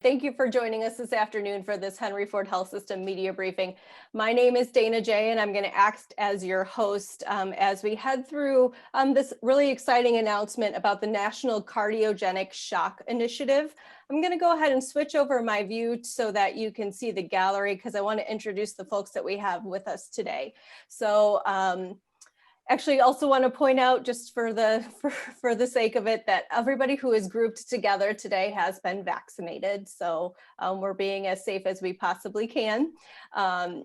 Thank you for joining us this afternoon for this Henry Ford Health System media briefing. My name is Dana J, and I'm going to act as your host as we head through this really exciting announcement about the National Cardiogenic Shock Initiative. I'm going to go ahead and switch over my view so that you can see the gallery because I want to introduce the folks that we have with us today. So actually, also want to point out, just for the sake of it, that everybody who is grouped together today has been vaccinated. So we're being as safe as we possibly can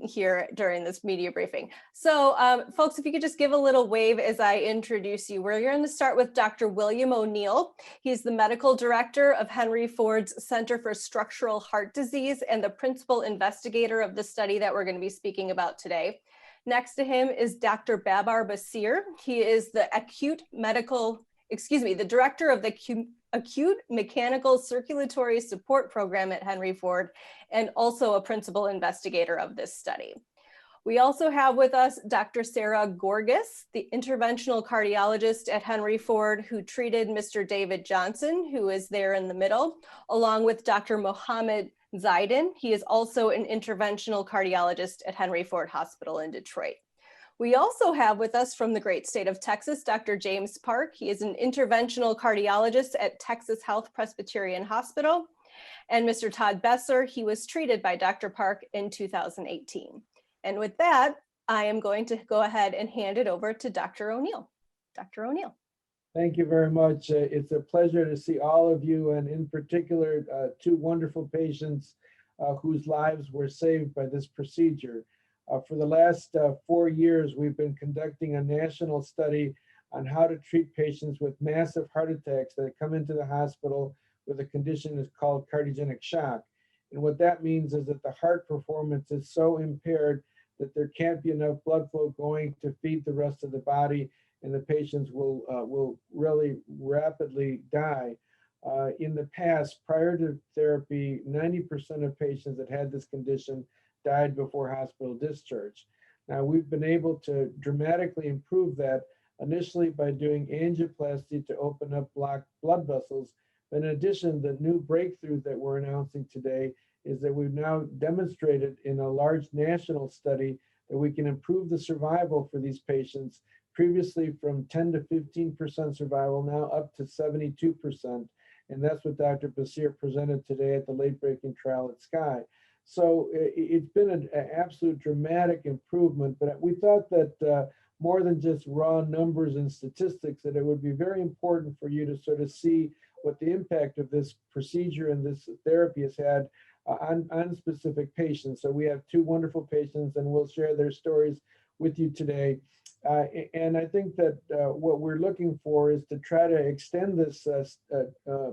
here during this media briefing. So folks, if you could just give a little wave as I introduce you. We're going to start with Dr. William O'Neill. He's the medical director of Henry Ford's Center for Structural Heart Disease and the principal investigator of the study that we're going to be speaking about today. Next to him is Dr. Babar Basir. He is the the director of the Acute Mechanical Circulatory Support Program at Henry Ford, and also a principal investigator of this study. We also have with us Dr. Sarah Gorgas, the interventional cardiologist at Henry Ford, who treated Mr. David Johnson, who is there in the middle, along with Dr. Mohammed Zaiden. He is also an interventional cardiologist at Henry Ford Hospital in Detroit. We also have with us from the great state of Texas, Dr. James Park. He is an interventional cardiologist at Texas Health Presbyterian Hospital. And Mr. Todd Besser, he was treated by Dr. Park in 2018. And with that, I am going to go ahead and hand it over to Dr. O'Neill. Dr. O'Neill. Thank you very much. It's a pleasure to see all of you, and in particular, two wonderful patients whose lives were saved by this procedure. For the last 4 years, we've been conducting a national study on how to treat patients with massive heart attacks that come into the hospital with a condition that's called cardiogenic shock. And what that means is that the heart performance is so impaired that there can't be enough blood flow going to feed the rest of the body, and the patients will really rapidly die. In the past, prior to therapy, 90% of patients that had this condition died before hospital discharge. Now, we've been able to dramatically improve that, initially by doing angioplasty to open up blocked blood vessels. But in addition, the new breakthrough that we're announcing today is that we've now demonstrated in a large national study that we can improve the survival for these patients, previously from 10 to 15% survival, now up to 72%. And that's what Dr. Basir presented today at the late-breaking trial at Sky. So it's been an absolute dramatic improvement, but we thought that more than just raw numbers and statistics, that it would be very important for you to sort of see what the impact of this procedure and this therapy has had on specific patients. So we have two wonderful patients, and we'll share their stories with you today. And I think that what we're looking for is to try to extend this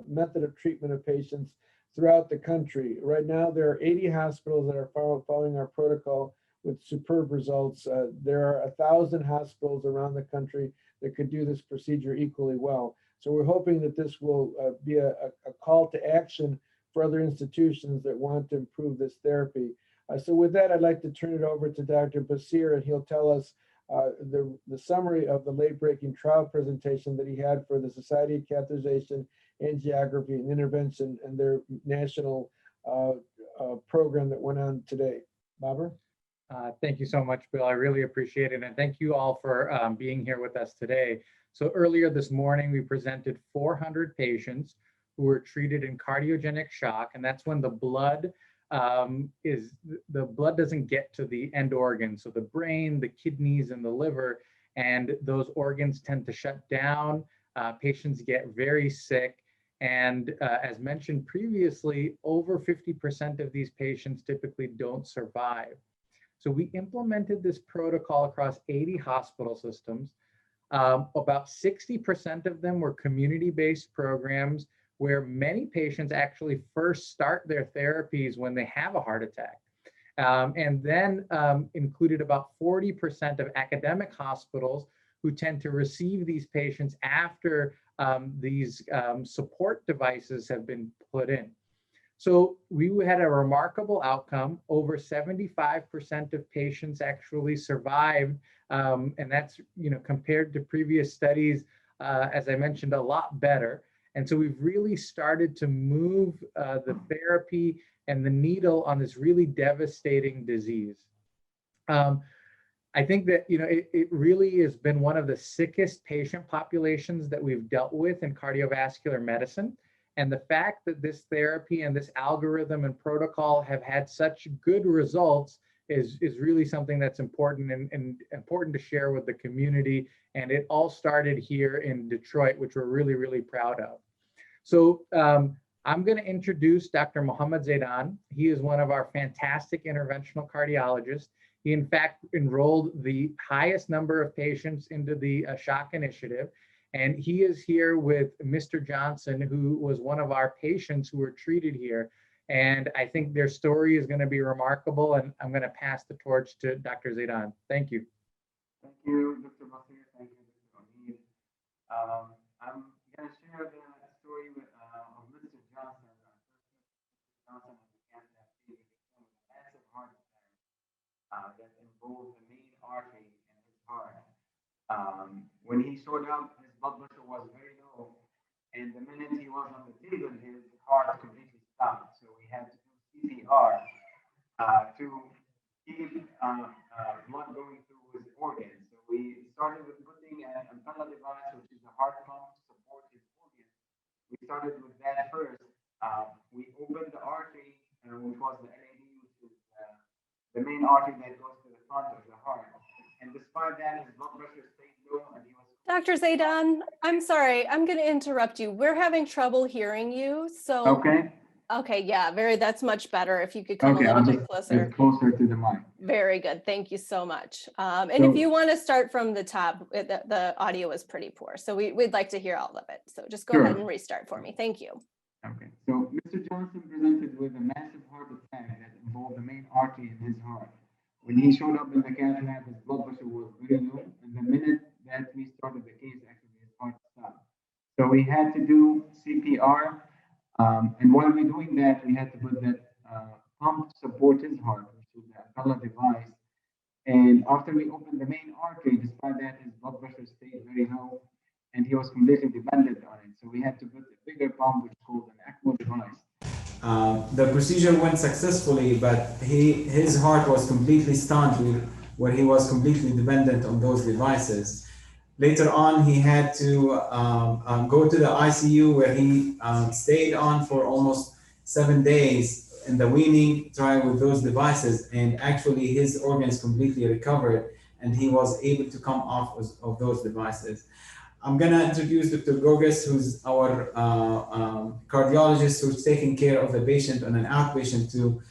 method of treatment of patients throughout the country. Right now, there are 80 hospitals that are following our protocol with superb results. There are 1,000 hospitals around the country that could do this procedure equally well. So we're hoping that this will be a call to action for other institutions that want to improve this therapy. So with that, I'd like to turn it over to Dr. Basir, and he'll tell us the summary of the late-breaking trial presentation that he had for the Society of Catheterization, Angiography, and Intervention and their national program that went on today. Babar? Thank you so much, Bill. I really appreciate it. And thank you all for being here with us today. So earlier this morning, we presented 400 patients who were treated in cardiogenic shock. And that's when the blood doesn't get to the end organs. So the brain, the kidneys, and the liver, and those organs tend to shut down. Patients get very sick. And as mentioned previously, over 50% of these patients typically don't survive. So we implemented this protocol across 80 hospital systems. About 60% of them were community-based programs where many patients actually first start their therapies when they have a heart attack. And then included about 40% of academic hospitals who tend to receive these patients after these support devices have been put in. So we had a remarkable outcome. Over 75% of patients actually survived, and that's compared to previous studies, as I mentioned, a lot better. And so we've really started to move the therapy and the needle on this really devastating disease. I think that, it really has been one of the sickest patient populations that we've dealt with in cardiovascular medicine. And the fact that this therapy and this algorithm and protocol have had such good results is really something that's important and important to share with the community. And it all started here in Detroit, which we're really, really proud of. So I'm going to introduce Dr. Mohammed Zaidan. He is one of our fantastic interventional cardiologists. He, in fact, enrolled the highest number of patients into the Shock Initiative. And he is here with Mr. Johnson, who was one of our patients who were treated here. And I think their story is going to be remarkable. And I'm going to pass the torch to Dr. Zaidan. Thank you. Thank you, Dr. Basir. Thank you, Dr. Omid. I'm going to share the story of Mr. Johnson. Johnson was a cancer with a massive heart attack that involved the main artery in his heart. When he showed up, his blood pressure was very low, and the minute he was on the table, his heart completely stopped. So we had to do CPR to keep blood going through his organs. So we started with putting an Impella device, which is a heart pump to support his organs. We started with that first. We opened the artery, which was the LAD, which is the main artery that goes to the front of the heart. And despite that, his blood pressure stayed low, and he was. Dr. Zaidan, I'm sorry, I'm going to interrupt you. We're having trouble hearing you. So okay, yeah, that's much better. If you could come a little bit closer. Get closer to the mic. Very good. Thank you so much. And if you want to start from the top, the audio is pretty poor. So we'd like to hear all of it. So just go ahead and restart for me. Thank you. Okay. So Mr. Johnson presented with a massive heart attack that involved the main artery in his heart. When he showed up in the cath lab, his blood pressure was very low. And the minute that we started the case, actually his heart stopped. So we had to do CPR. And while we're doing that, we had to put that pump to support his heart, which is the Impella device. And after we opened the main artery, despite that, his blood pressure stayed very low, and he was completely dependent on it. So we had to put a bigger pump, which is called an ECMO device. The procedure went successfully, but his heart was completely stunned, where he was completely dependent on those devices. Later on, he had to go to the ICU, where he stayed on for almost 7 days in the weaning trial with those devices. And actually, his organs completely recovered, and he was able to come off of those devices. I'm going to introduce Dr. Gorgas, who's our cardiologist who's taking care of the patient on an outpatient, to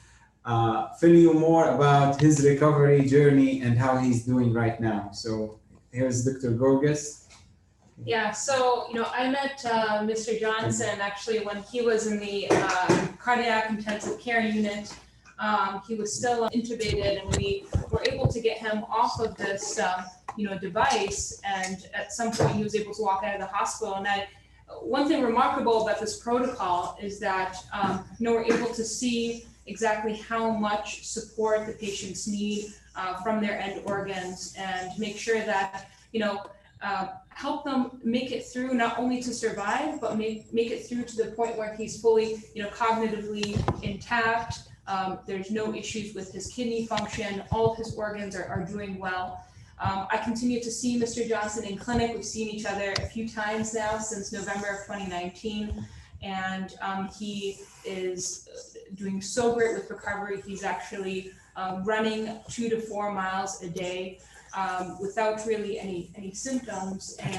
fill you more about his recovery journey and how he's doing right now. So here's Dr. Gorgas. Yeah, so, I met Mr. Johnson actually when he was in the cardiac intensive care unit. He was still intubated, and we were able to get him off of this device, and at some point he was able to walk out of the hospital. And one thing remarkable about this protocol is that we're able to see exactly how much support the patients need from their end organs, and make sure that help them make it through, not only to survive, but make it through to the point where he's fully cognitively intact. There's no issues with his kidney function. All of his organs are doing well. I continue to see Mr. Johnson in clinic. We've seen each other a few times now since November of 2019, and he is doing so great with recovery. He's actually running 2 to 4 miles a day without really any symptoms. And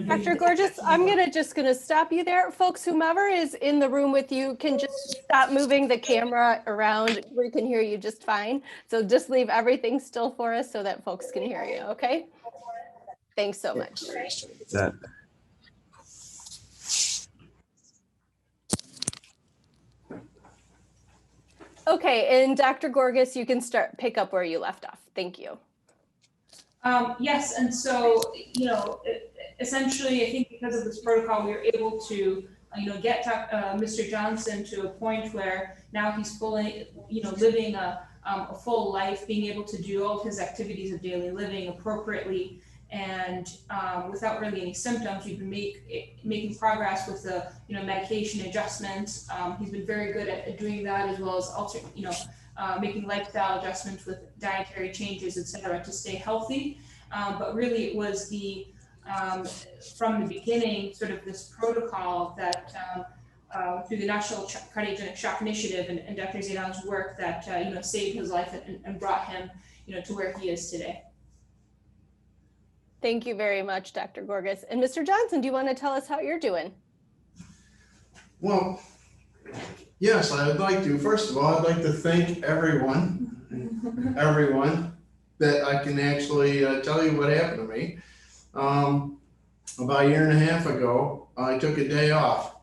Dr. Gorgas, I'm just gonna stop you there. Folks, whomever is in the room with you can just stop moving the camera around. We can hear you just fine. So just leave everything still for us so that folks can hear you, okay? Thanks so much. Okay, and Dr. Gorgas, you can pick up where you left off. Thank you. Yes, and so, essentially, I think because of this protocol, we were able to, get Mr. Johnson to a point where now he's fully, living a full life, being able to do all of his activities of daily living appropriately. and without really any symptoms. We've been making progress with the medication adjustments. He's been very good at doing that, as well as making lifestyle adjustments with dietary changes, etc., to stay healthy. But really, it was from the beginning, sort of this protocol that through the National Cardiogenic Shock Initiative and Dr. Zaidan's work that saved his life and brought him to where he is today. Thank you very much, Dr. Gorgas. And Mr. Johnson, do you want to tell us how you're doing? Well, yes, I'd like to. First of all, I'd like to thank everyone that I can actually tell you what happened to me. About a year and a half ago, I took a day off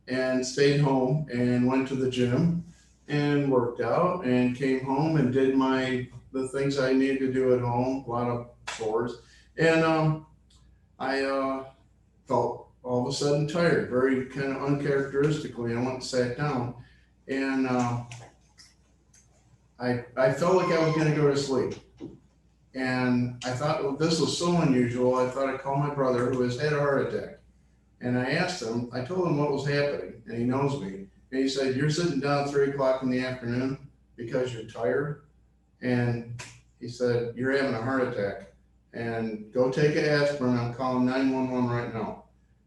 and stayed home and went to the gym and worked out and came home and did the things I needed to do at home, a lot of chores. And I felt all of a sudden tired, very kind of uncharacteristically. I went and sat down, and I felt like I was going to go to sleep. And I thought, well, this was so unusual. I thought I'd call my brother, who has had a heart attack. And I asked him, I told him what was happening, and he knows me. And he said, "You're sitting down at 3 o'clock in the afternoon because you're tired." And he said, "You're having a heart attack. And go take an aspirin. I'm calling 911 right now."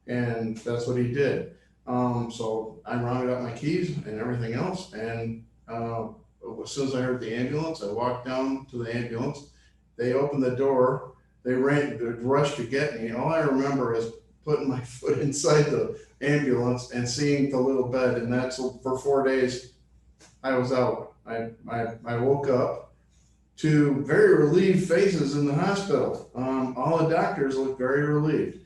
And that's what he did. So I rounded up my keys and everything else. And as soon as I heard the ambulance, I walked down to the ambulance. They opened the door. They rushed to get me. All I remember is putting my foot inside the ambulance and seeing the little bed. And that's for 4 days I was out. I woke up to very relieved faces in the hospital. All the doctors looked very relieved.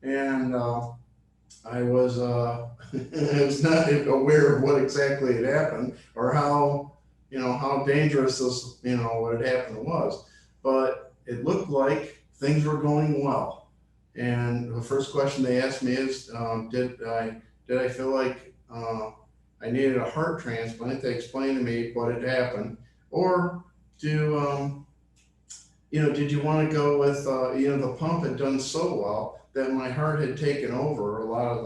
And I was I was not aware of what exactly had happened or how dangerous this, what had happened was. But it looked like things were going well. And the first question they asked me is, did I feel like I needed a heart transplant? They explained to me what had happened. Or did you want to go with, the pump had done so well that my heart had taken over a lot of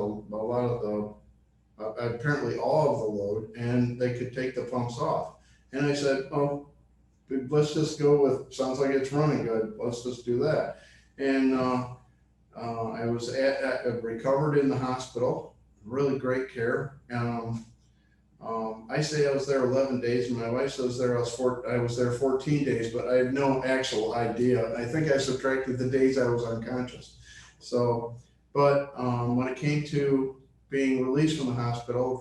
the apparently all of the load, and they could take the pumps off. And I said, "Oh, let's just go with, sounds like it's running good. Let's just do that." And I was recovered in the hospital, really great care. I say I was there 11 days, and my wife says I was there 14 days, but I have no actual idea. I think I subtracted the days I was unconscious. So, but when it came to being released from the hospital,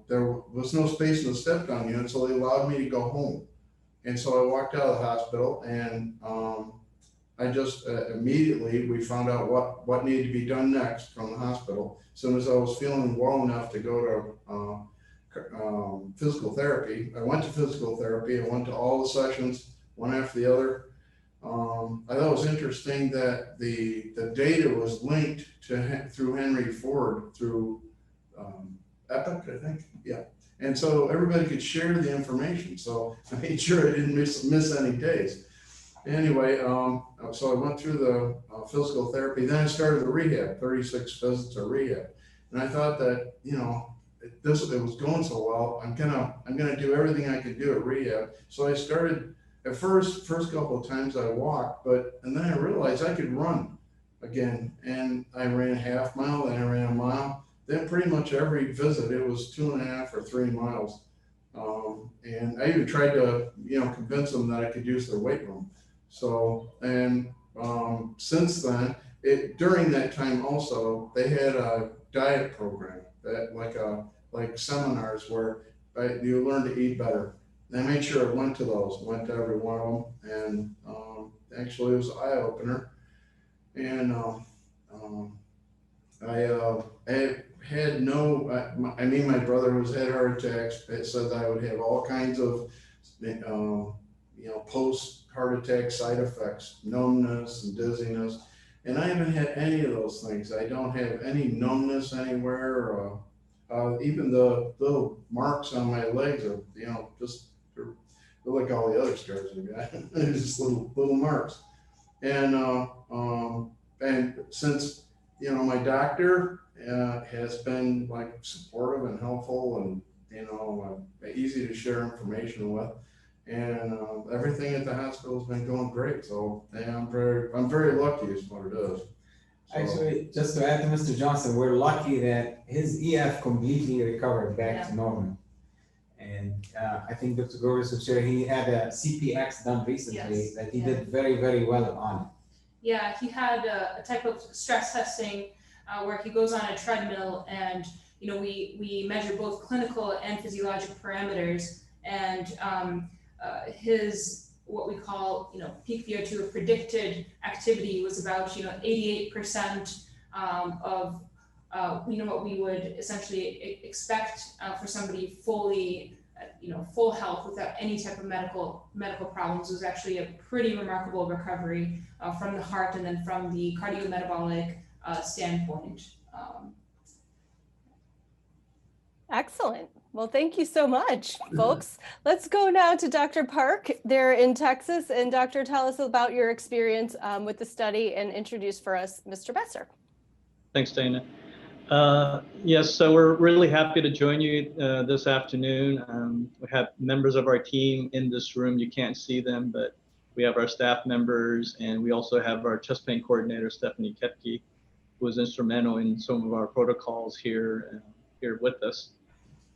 there was no space in the step-down unit, so they allowed me to go home. And so I walked out of the hospital, and I just immediately, we found out what needed to be done next from the hospital. As soon as I was feeling well enough to go to physical therapy, I went to physical therapy. I went to all the sessions, one after the other. I thought it was interesting that the data was linked through Henry Ford through Epic, I think, yeah. And so everybody could share the information. So I made sure I didn't miss any days. Anyway, so I went through the physical therapy. Then I started the rehab, 36 visits of rehab. And I thought that, it was going so well, I'm gonna do everything I could do at rehab. So I started, at first couple of times I walked, and then I realized I could run again. And I ran a half mile, then I ran a mile. Then pretty much every visit, it was 2.5 or 3 miles. And I even tried to, convince them that I could use their weight room. So, and since then, during that time also, they had a diet program that like seminars where you learn to eat better. And I made sure I went to those, went to every one of them, and actually it was an eye opener. And I had my brother who's had heart attacks, it said that I would have all kinds of, post heart attack side effects, numbness and dizziness. And I haven't had any of those things. I don't have any numbness anywhere. Even the little marks on my legs are, they're like all the other scars I got. They're just little marks. And since, you know, my doctor has been like supportive and helpful and, you know, easy to share information with. And everything at the hospital has been going great. So yeah, I'm very lucky is what it is. So, Actually, just to add to Mr. Johnson, we're lucky that his EF completely recovered back to normal. And I think Dr. Goris would share, he had a CPX done recently that he did very, very well on. Yeah, he had a type of stress testing where he goes on a treadmill, and you know we measure both clinical and physiologic parameters, and his what we call peak VO2 or predicted activity was about 88% of what we would essentially expect for somebody fully full health without any type of medical problems. It was actually a pretty remarkable recovery from the heart and then from the cardiometabolic standpoint. Excellent. Well, thank you so much, folks. Let's go now to Dr. Park there in Texas. And Doctor, tell us about your experience with the study and introduce for us Mr. Besser. Thanks, Dana. Yes, so we're really happy to join you this afternoon. We have members of our team in this room. You can't see them, but we have our staff members, and we also have our chest pain coordinator, Stephanie Kepke, who was instrumental in some of our protocols here with us.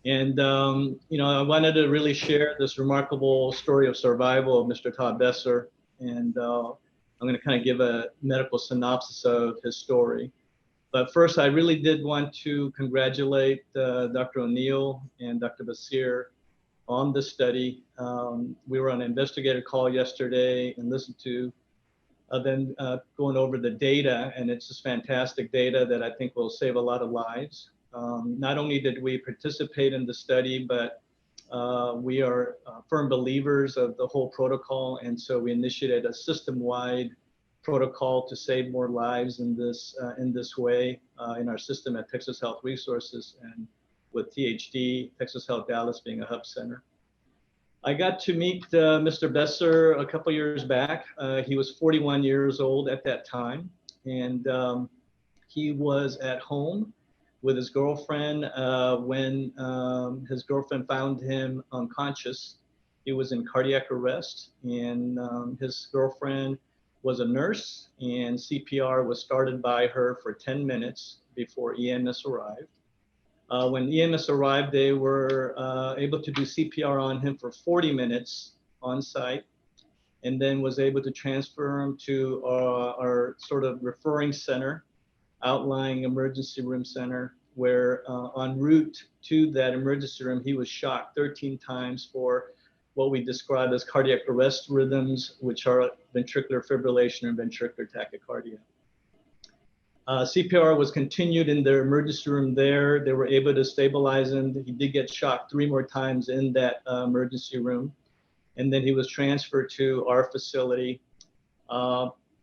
And, I wanted to really share this remarkable story of survival of Mr. Todd Besser. And I'm going to kind of give a medical synopsis of his story. But first, I really did want to congratulate Dr. O'Neill and Dr. Basir on the study. We were on an investigator call yesterday and listened to them going over the data, and it's just fantastic data that I think will save a lot of lives. Not only did we participate in the study, but we are firm believers of the whole protocol, and so we initiated a system-wide protocol to save more lives in this way in our system at Texas Health Resources and with THD, Texas Health Dallas being a hub center. I got to meet Mr. Besser a couple years back. He was 41 years old at that time, and he was at home with his girlfriend when his girlfriend found him unconscious. He was in cardiac arrest, and his girlfriend was a nurse, and CPR was started by her for 10 minutes before EMS arrived. When EMS arrived, they were able to do CPR on him for 40 minutes on site, and then was able to transfer him to our sort of referring center, outlying emergency room center, where en route to that emergency room, he was shocked 13 times for what we describe as cardiac arrest rhythms, which are ventricular fibrillation and ventricular tachycardia. CPR was continued in the emergency room there. They were able to stabilize him. He did get shocked 3 more times in that emergency room. And then he was transferred to our facility.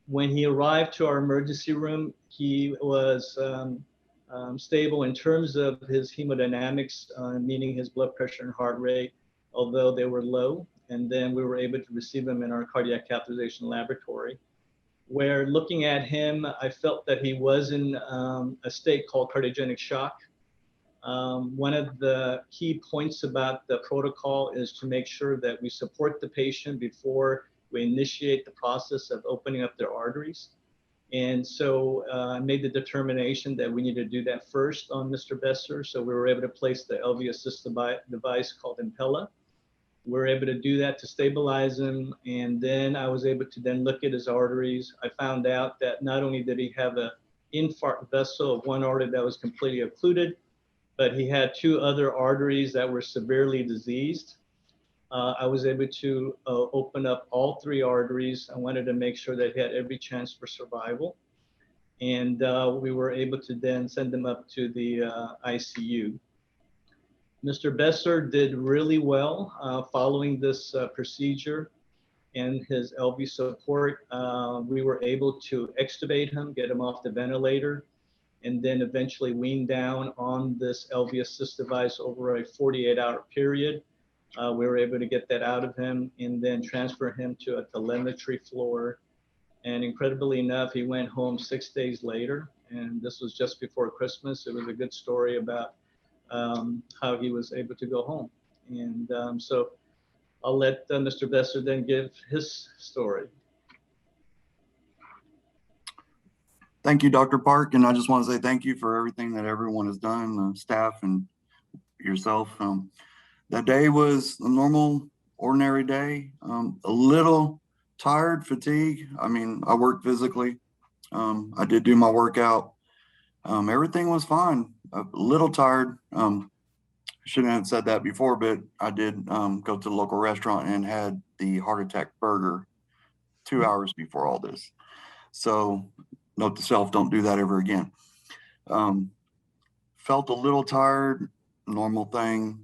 When he arrived to our emergency room, he was stable in terms of his hemodynamics, meaning his blood pressure and heart rate, although they were low. And then we were able to receive him in our cardiac catheterization laboratory, where looking at him, I felt that he was in a state called cardiogenic shock. One of the key points about the protocol is to make sure that we support the patient before we initiate the process of opening up their arteries. And so I made the determination that we need to do that first on Mr. Besser. So we were able to place the LV assist device called Impella. We were able to do that to stabilize him. And then I was able to then look at his arteries. I found out that not only did he have an infarct vessel of one artery that was completely occluded, but he had 2 other arteries that were severely diseased. I was able to open up all 3 arteries. I wanted to make sure that he had every chance for survival. And we were able to then send him up to the ICU. Mr. Besser did really well following this procedure and his LV support. We were able to extubate him, get him off the ventilator, and then eventually wean down on this LV assist device over a 48-hour period. We were able to get that out of him and then transfer him to a telemetry floor And incredibly enough, he went home 6 days later. And this was just before Christmas. It was a good story about how he was able to go home. And so I'll let Mr. Besser then give his story. Thank you, Dr. Park. And I just want to say thank you for everything that everyone has done, the staff and yourself. That day was a normal, ordinary day. A little tired, fatigue. I mean, I worked physically. I did do my workout. Everything was fine. A little tired. Shouldn't have said that before, but I did go to the local restaurant and had the heart attack burger 2 hours before all this. So note to self, don't do that ever again. Felt a little tired, normal thing.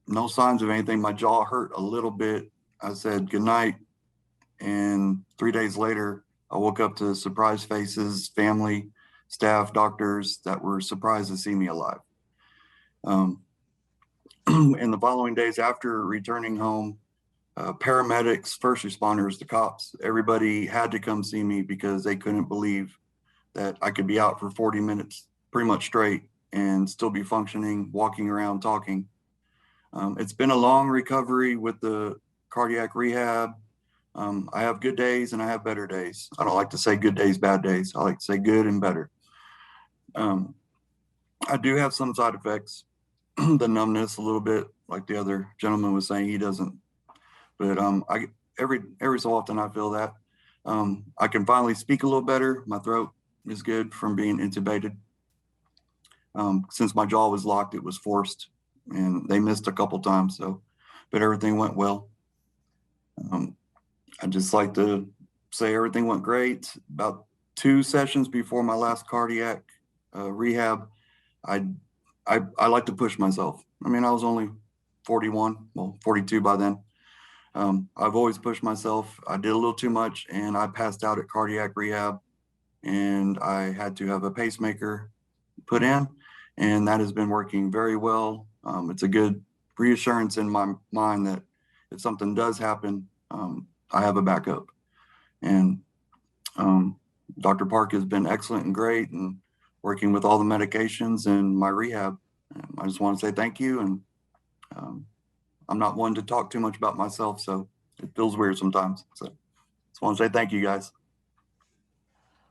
No signs of anything. My jaw hurt a little bit. I said good night. And 3 days later, I woke up to surprised faces, family, staff, doctors that were surprised to see me alive. In the following days after returning home, paramedics, first responders, the cops, everybody had to come see me because they couldn't believe that I could be out for 40 minutes pretty much straight and still be functioning, walking around, talking. It's been a long recovery with the cardiac rehab. I have good days and I have better days. I don't like to say good days, bad days. I like to say good and better. I do have some side effects, the numbness a little bit, like the other gentleman was saying, he doesn't. But every so often I feel that. I can finally speak a little better. My throat is good from being intubated. Since my jaw was locked, it was forced and they missed a couple times. So, but everything went well. I just like to say everything went great. About 2 sessions before my last cardiac rehab, I like to push myself. I mean, I was only 41, well, 42 by then. I've always pushed myself. I did a little too much and I passed out at cardiac rehab and I had to have a pacemaker put in, and that has been working very well. It's a good reassurance in my mind that if something does happen, I have a backup. And Dr. Park has been excellent and great and working with all the medications and my rehab. I just want to say thank you. And I'm not one to talk too much about myself, so it feels weird sometimes. So just want to say thank you, guys.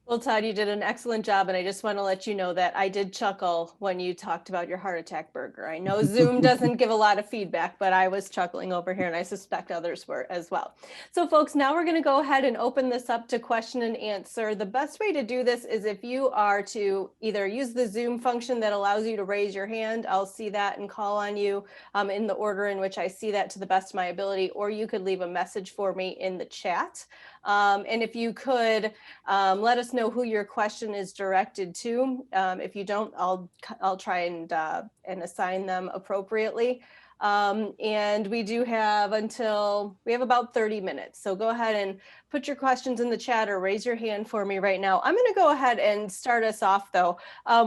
Well, Todd, you did an excellent job, and I just want to let you know that I did chuckle when you talked about your heart attack burger. I know Zoom doesn't give a lot of feedback, but I was chuckling over here, and I suspect others were as well. So folks, now we're going to go ahead and open this up to question and answer. The best way to do this is if you are to either use the Zoom function that allows you to raise your hand, I'll see that and call on you in the order in which I see that to the best of my ability, or you could leave a message for me in the chat. And if you could let us know who your question is directed to. If you don't, I'll try and assign them appropriately. And we do have about 30 minutes. So go ahead and put your questions in the chat or raise your hand for me right now. I'm going to go ahead and start us off though.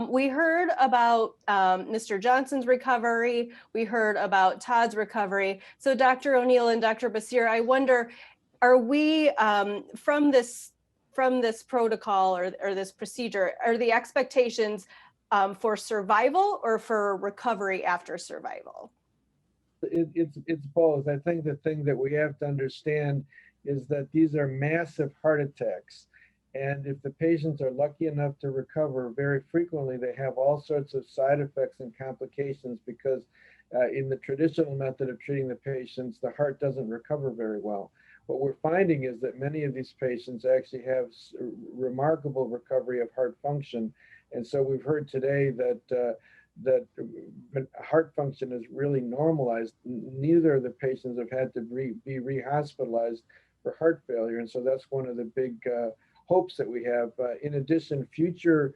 We heard about Mr. Johnson's recovery. We heard about Todd's recovery. So Dr. O'Neill and Dr. Basir, I wonder, are we from this protocol or this procedure, are the expectations for survival or for recovery after survival? It's both. I think the thing that we have to understand is that these are massive heart attacks. And if the patients are lucky enough to recover, very frequently they have all sorts of side effects and complications because in the traditional method of treating the patients, the heart doesn't recover very well. What we're finding is that many of these patients actually have remarkable recovery of heart function. And so we've heard today that heart function is really normalized. Neither of the patients have had to be re-hospitalized for heart failure. And so that's one of the big hopes that we have. In addition, future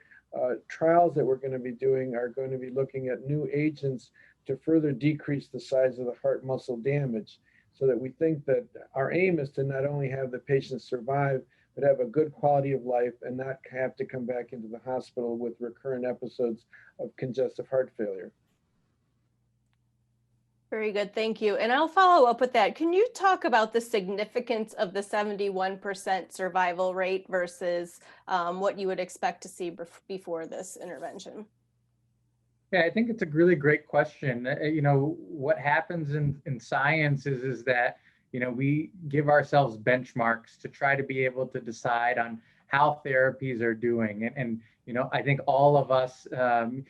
trials that we're going to be doing are going to be looking at new agents to further decrease the size of the heart muscle damage, so that we think that our aim is to not only have the patients survive, but have a good quality of life and not have to come back into the hospital with recurrent episodes of congestive heart failure. Very good, thank you. And I'll follow up with that. Can you talk about the significance of the 71% survival rate versus what you would expect to see before this intervention? Yeah, I think it's a really great question. What happens in science is that, we give ourselves benchmarks to try to be able to decide on how therapies are doing. I think all of us, in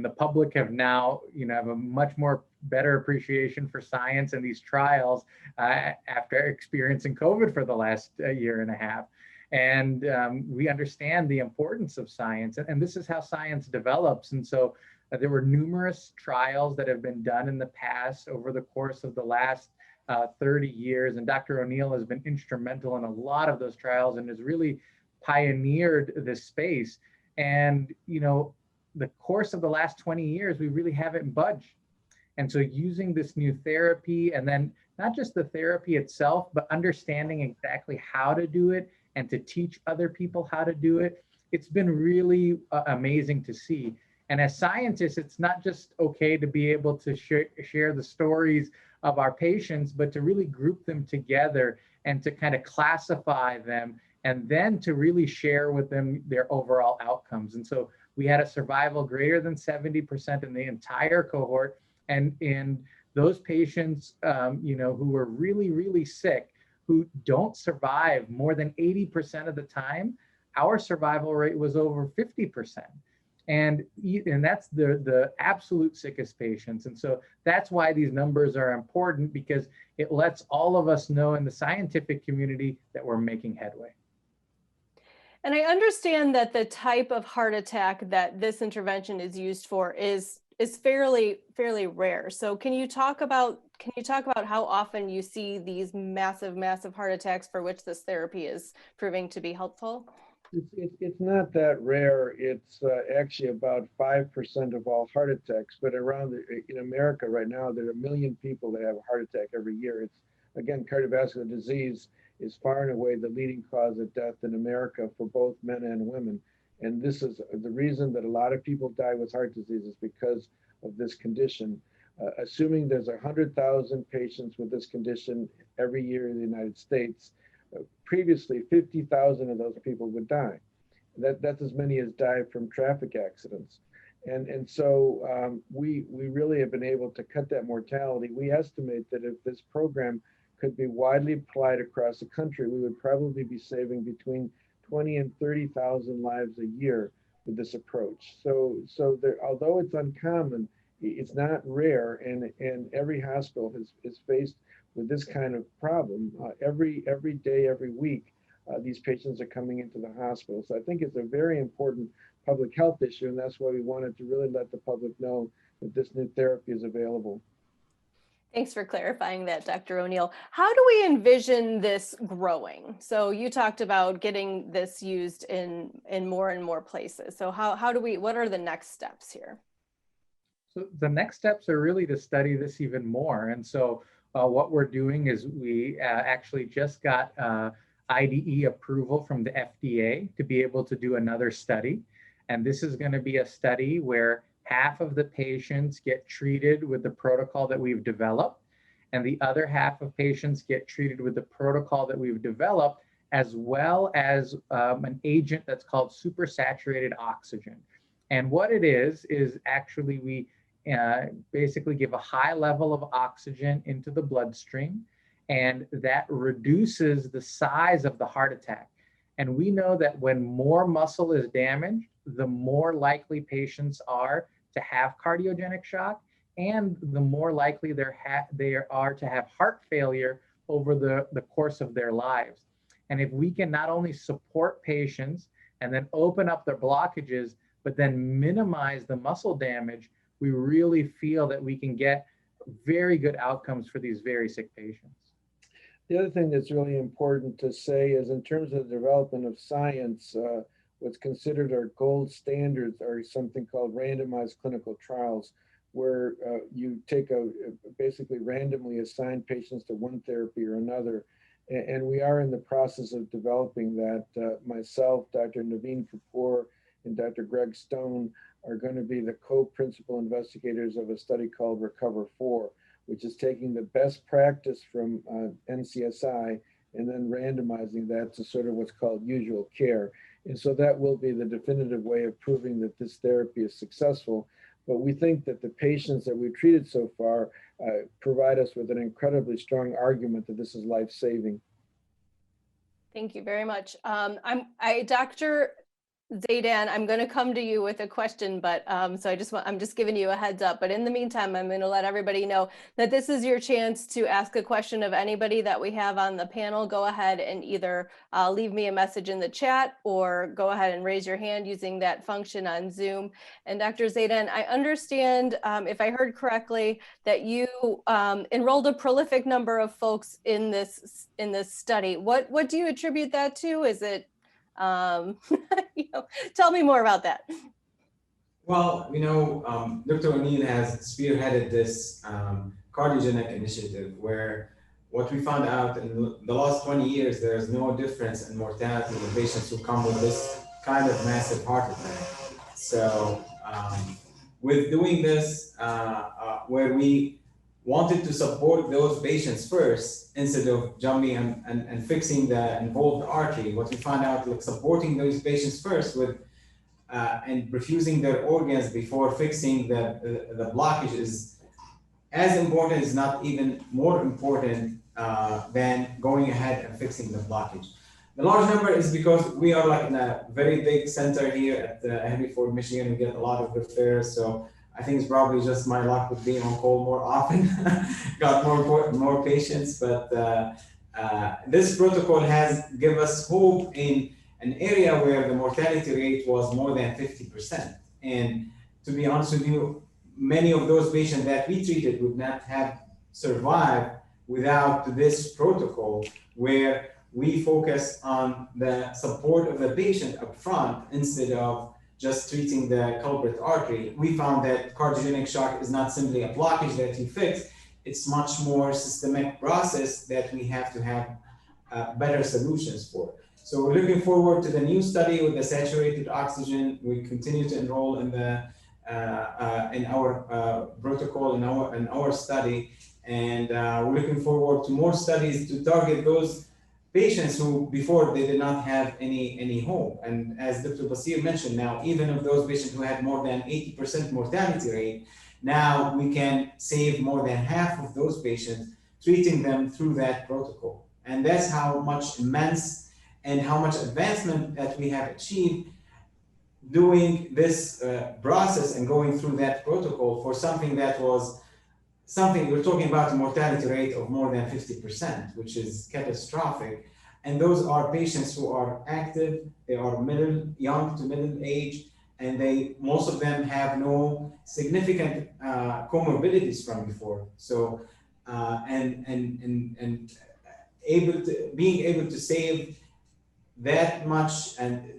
the public have now, have a much more better appreciation for science and these trials after experiencing COVID for the last year and a half. And we understand the importance of science, and this is how science develops. And so there were numerous trials that have been done in the past over the course of the last 30 years. And Dr. O'Neill has been instrumental in a lot of those trials and has really pioneered this space. And, the course of the last 20 years, we really haven't budged. And so using this new therapy, and then not just the therapy itself, but understanding exactly how to do it and to teach other people how to do it, it's been really amazing to see. And as scientists, it's not just okay to be able to share the stories of our patients, but to really group them together and to kind of classify them, and then to really share with them their overall outcomes. And so we had a survival greater than 70% in the entire cohort. And in those patients, who were really, really sick, who don't survive more than 80% of the time, our survival rate was over 50%. And that's the absolute sickest patients. And so that's why these numbers are important, because it lets all of us know in the scientific community that we're making headway. And I understand that the type of heart attack that this intervention is used for is fairly rare. So can you talk about how often you see these massive heart attacks for which this therapy is proving to be helpful? It's not that rare. It's actually about 5% of all heart attacks. But in America right now, there are 1 million people that have a heart attack every year. It's, again, cardiovascular disease is far and away the leading cause of death in America for both men and women. And this is the reason that a lot of people die with heart disease, is because of this condition. Assuming there's 100,000 patients with this condition every year in the United States, previously 50,000 of those people would die. That's as many as die from traffic accidents. And so we really have been able to cut that mortality. We estimate that if this program could be widely applied across the country, we would probably be saving between 20 and 30,000 lives a year with this approach. So there, although it's uncommon, it's not rare, and every hospital is faced with this kind of problem. Every day, every week, these patients are coming into the hospital. So I think it's a very important public health issue, and that's why we wanted to really let the public know that this new therapy is available. Thanks for clarifying that, Dr. O'Neill. How do we envision this growing? So you talked about getting this used in more and more places. So what are the next steps here? So the next steps are really to study this even more. And so what we're doing is we actually just got IDE approval from the FDA to be able to do another study. And this is going to be a study where half of the patients get treated with the protocol that we've developed, and the other half of patients get treated with the protocol that we've developed, as well as an agent that's called supersaturated oxygen. And what it is actually we basically give a high level of oxygen into the bloodstream, and that reduces the size of the heart attack. And we know that when more muscle is damaged, the more likely patients are to have cardiogenic shock, and the more likely they are to have heart failure over the course of their lives. And if we can not only support patients and then open up their blockages, but then minimize the muscle damage, we really feel that we can get very good outcomes for these very sick patients. The other thing that's really important to say is, in terms of the development of science, what's considered our gold standards are something called randomized clinical trials, where you take basically randomly assign patients to one therapy or another. And we are in the process of developing that. Myself, Dr. Naveen Kapoor, and Dr. Greg Stone are going to be the co-principal investigators of a study called RECOVER-4, which is taking the best practice from NCSI and then randomizing that to sort of what's called usual care. And so that will be the definitive way of proving that this therapy is successful. But we think that the patients that we've treated so far provide us with an incredibly strong argument that this is life-saving. Thank you very much. Dr. Zaidan, I'm going to come to you with a question, but so I'm just giving you a heads up. But in the meantime, I'm going to let everybody know that this is your chance to ask a question of anybody that we have on the panel. Go ahead and either leave me a message in the chat or go ahead and raise your hand using that function on Zoom. And Dr. Zaidan, I understand, if I heard correctly, that you enrolled a prolific number of folks in this study. What do you attribute that to? Is it tell me more about that. Well, Dr. O'Neill has spearheaded this cardiogenic initiative where what we found out in the last 20 years, there's no difference in mortality in patients who come with this kind of massive heart attack. So with doing this, where we wanted to support those patients first instead of jumping and fixing the involved artery. What we found out, like supporting those patients first with and perfusing their organs before fixing the blockage is as important, is not even more important than going ahead and fixing the blockage. The large number is because we are like in a very big center here at Henry Ford, Michigan. We get a lot of referrals, so I think it's probably just my luck with being on call more often. Got more patients, but this protocol has given us hope in an area where the mortality rate was more than 50%. And to be honest with you, many of those patients that we treated would not have survived without this protocol, where we focus on the support of the patient up front instead of just treating the culprit artery. We found that cardiogenic shock is not simply a blockage that you fix, it's much more systemic process that we have to have better solutions for. So we're looking forward to the new study with the saturated oxygen. We continue to enroll in our protocol, in our study, and we're looking forward to more studies to target those patients who before they did not have any hope. And as Dr. Basir mentioned, now even of those patients who had more than 80% mortality rate, now we can save more than half of those patients, treating them through that protocol. And that's how much immense and how much advancement that we have achieved doing this process and going through that protocol for something that was something we're talking about a mortality rate of more than 50%, which is catastrophic. And those are patients who are active, they are young to middle age, and most of them have no significant comorbidities from before. So, being able to save that much and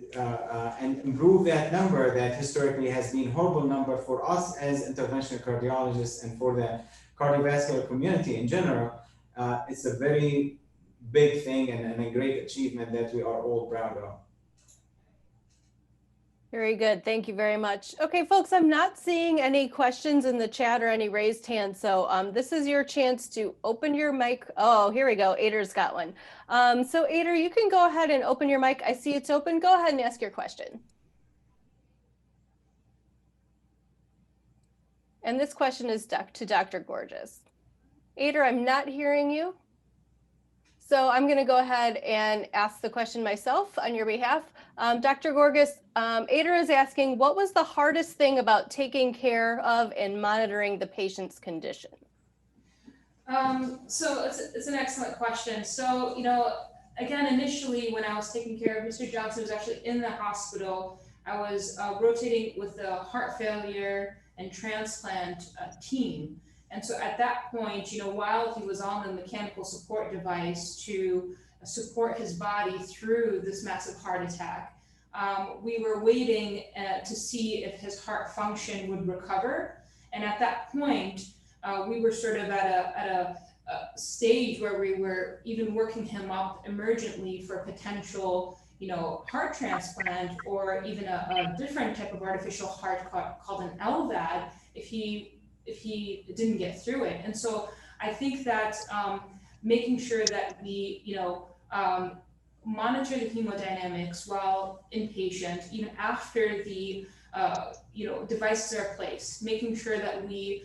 improve that number that historically has been a horrible number for us as interventional cardiologists and for the cardiovascular community in general, it's a very big thing and a great achievement that we are all proud of. Very good. Thank you very much. Okay, folks, I'm not seeing any questions in the chat or any raised hands. So this is your chance to open your mic. Oh, here we go. Ader's got one. So Ader, you can go ahead and open your mic. I see it's open. Go ahead and ask your question. And this question is to Dr. Gorgas. Ader, I'm not hearing you. So I'm going to go ahead and ask the question myself on your behalf. Dr. Gorgas, Ader is asking, what was the hardest thing about taking care of and monitoring the patient's condition? So it's an excellent question. So, again, initially when I was taking care of Mr. Johnson, was actually in the hospital. I was rotating with the heart failure and transplant team. And so at that point, while he was on the mechanical support device to support his body through this massive heart attack, we were waiting to see if his heart function would recover. And at that point, we were sort of at a stage where we were even working him up emergently for potential, heart transplant or even a different type of artificial heart called an LVAD if he didn't get through it. And so I think that making sure that we, monitor the hemodynamics while inpatient, even after the devices are placed, making sure that we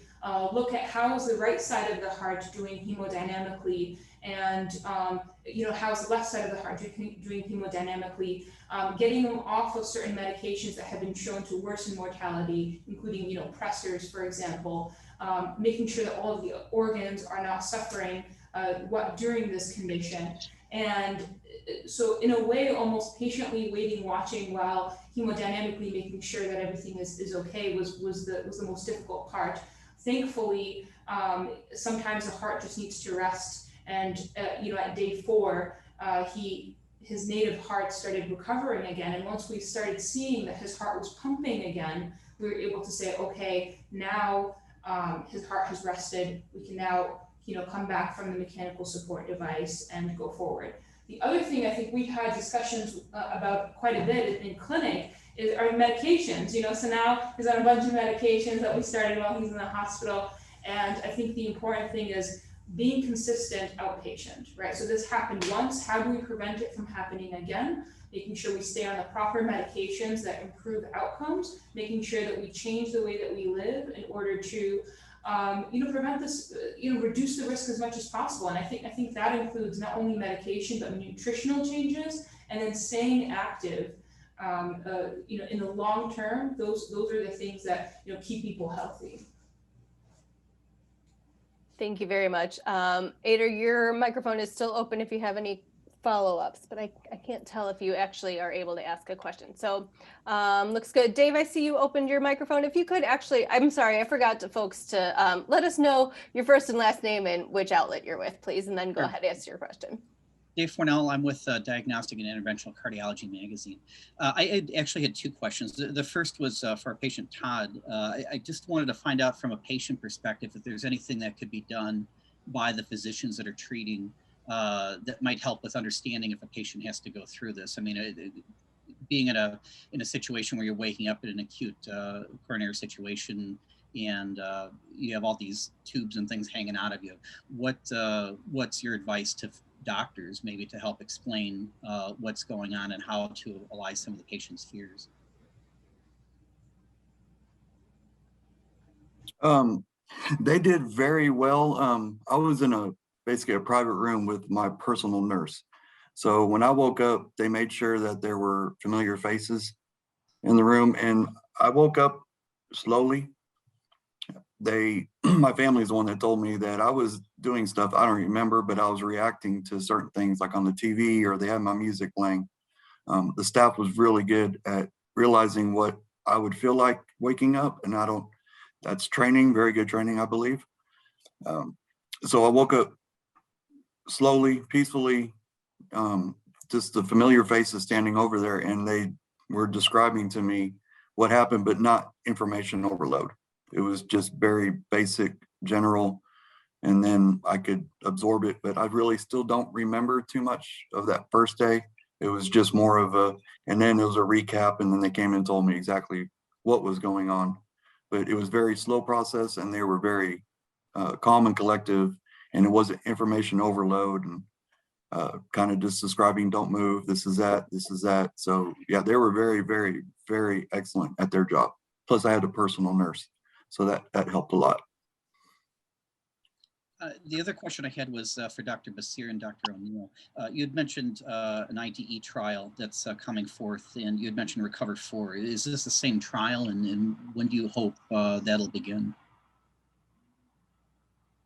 look at how is the right side of the heart doing hemodynamically, and how's the left side of the heart doing hemodynamically, getting them off of certain medications that have been shown to worsen mortality, including pressors, for example, making sure that all of the organs are not suffering during this condition. And so in a way, almost patiently waiting, watching while hemodynamically making sure that everything is okay was the most difficult part. Thankfully, sometimes the heart just needs to rest, and at day 4, his native heart started recovering again. And once we started seeing that his heart was pumping again, we were able to say, okay, now his heart has rested. We can now come back from the mechanical support device and go forward. The other thing I think we've had discussions about quite a bit in clinic is our medications. So now he's on a bunch of medications that we started while he's in the hospital. And I think the important thing is being consistent outpatient, right? So this happened once. How do we prevent it from happening again? Making sure we stay on the proper medications that improve outcomes, making sure that we change the way that we live in order to prevent this, reduce the risk as much as possible. And I think that includes not only medication, but nutritional changes, and then staying active, in the long term. Those are the things that, keep people healthy. Thank you very much. Ada, your microphone is still open if you have any follow-ups, but I can't tell if you actually are able to ask a question. So looks good. Dave, I see you opened your microphone. If you could actually, I'm sorry, I forgot to folks to let us know your first and last name and which outlet you're with, please, and then go ahead and ask your question. Dave Fornell, I'm with Diagnostic and Interventional Cardiology magazine. I actually had 2 questions. The first was for our patient, Todd. I just wanted to find out from a patient perspective if there's anything that could be done by the physicians that are treating that might help with understanding if a patient has to go through this. I mean, being in a situation where you're waking up in an acute coronary situation and you have all these tubes and things hanging out of you, what's your advice to doctors maybe to help explain what's going on and how to allay some of the patient's fears? They did very well. I was in basically a private room with my personal nurse. So when I woke up, they made sure that there were familiar faces in the room, and I woke up slowly. My family's the one that told me that I was doing stuff I don't remember, but I was reacting to certain things like on the TV, or they had my music playing. The staff was really good at realizing what I would feel like waking up, and that's training, very good training, I believe. So I woke up slowly, peacefully, just the familiar faces standing over there, and they were describing to me what happened, but not information overload. It was just very basic, general, and then I could absorb it, but I really still don't remember too much of that first day. It was just more of and then it was a recap, and then they came and told me exactly what was going on. But it was very slow process, and they were very calm and collective, and it wasn't information overload and kind of just describing, don't move, this is that. So yeah, they were very, very, very excellent at their job. Plus I had a personal nurse, so that helped a lot. The other question I had was for Dr. Basir and Dr. O'Neill. You had mentioned an IDE trial that's coming forth, and you had mentioned Recover 4. Is this the same trial, and when do you hope that'll begin?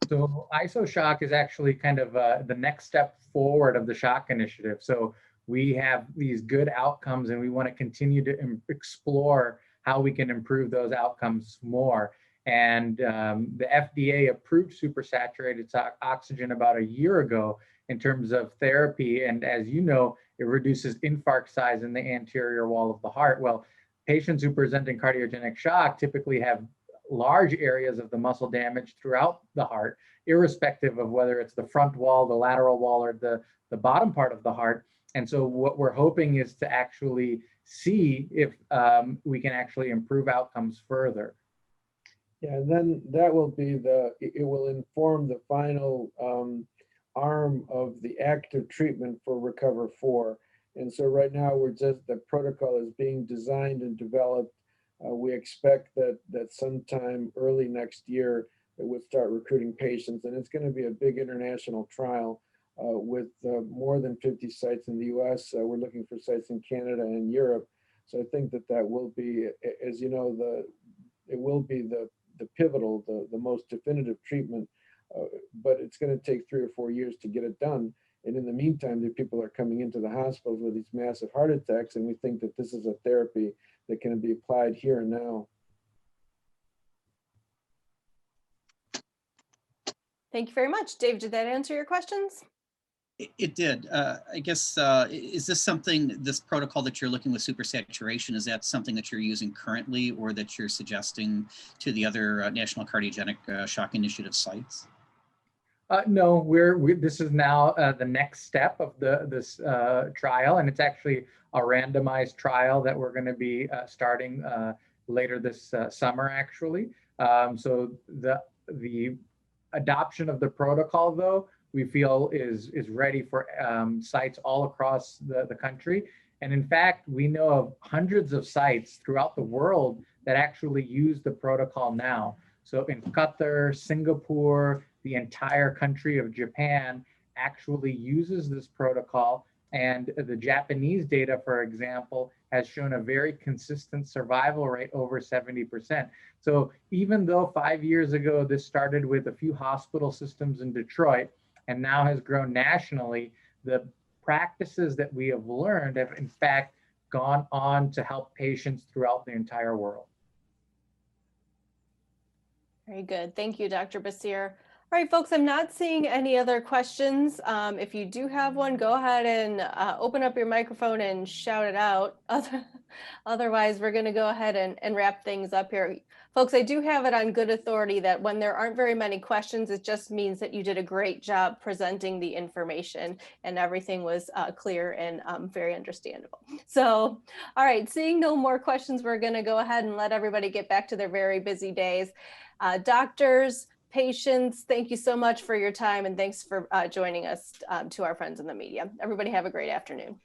So ISO Shock is actually kind of the next step forward of the Shock initiative. So we have these good outcomes, and we want to continue to explore how we can improve those outcomes more. And the FDA approved supersaturated oxygen about a year ago in terms of therapy. And as you know, it reduces infarct size in the anterior wall of the heart. Well, patients who present in cardiogenic shock typically have large areas of the muscle damage throughout the heart, irrespective of whether it's the front wall, the lateral wall, or the bottom part of the heart. And so what we're hoping is to actually see if we can actually improve outcomes further. Yeah, and then that will be it will inform the final arm of the active treatment for Recover 4. And so right now the protocol is being designed and developed. We expect that sometime early next year it would start recruiting patients, and it's going to be a big international trial with more than 50 sites in the US. We're looking for sites in Canada and Europe. So I think that will be, as you know, it will be the pivotal, the most definitive treatment, but it's going to take 3 or 4 years to get it done. And in the meantime, the people are coming into the hospitals with these massive heart attacks, and we think that this is a therapy that can be applied here and now. Thank you very much. Dave, did that answer your questions? It did. I guess, is this protocol that you're looking with supersaturation, is that something that you're using currently or that you're suggesting to the other National Cardiogenic Shock Initiative sites? No, this is now the next step of this trial, and it's actually a randomized trial that we're going to be starting later this summer, actually. So the adoption of the protocol, though, we feel is ready for sites all across the country. And in fact, we know of hundreds of sites throughout the world that actually use the protocol now. So in Qatar, Singapore, the entire country of Japan actually uses this protocol. And the Japanese data, for example, has shown a very consistent survival rate over 70%. So even though 5 years ago, this started with a few hospital systems in Detroit and now has grown nationally, the practices that we have learned have in fact gone on to help patients throughout the entire world. Very good. Thank you, Dr. Basir. All right, folks, I'm not seeing any other questions. If you do have one, go ahead and open up your microphone and shout it out. Otherwise, we're going to go ahead and wrap things up here. Folks, I do have it on good authority that when there aren't very many questions, it just means that you did a great job presenting the information and everything was clear and very understandable. So, all right, seeing no more questions, we're going to go ahead and let everybody get back to their very busy days. Doctors, patients, thank you so much for your time, and thanks for joining us to our friends in the media. Everybody have a great afternoon.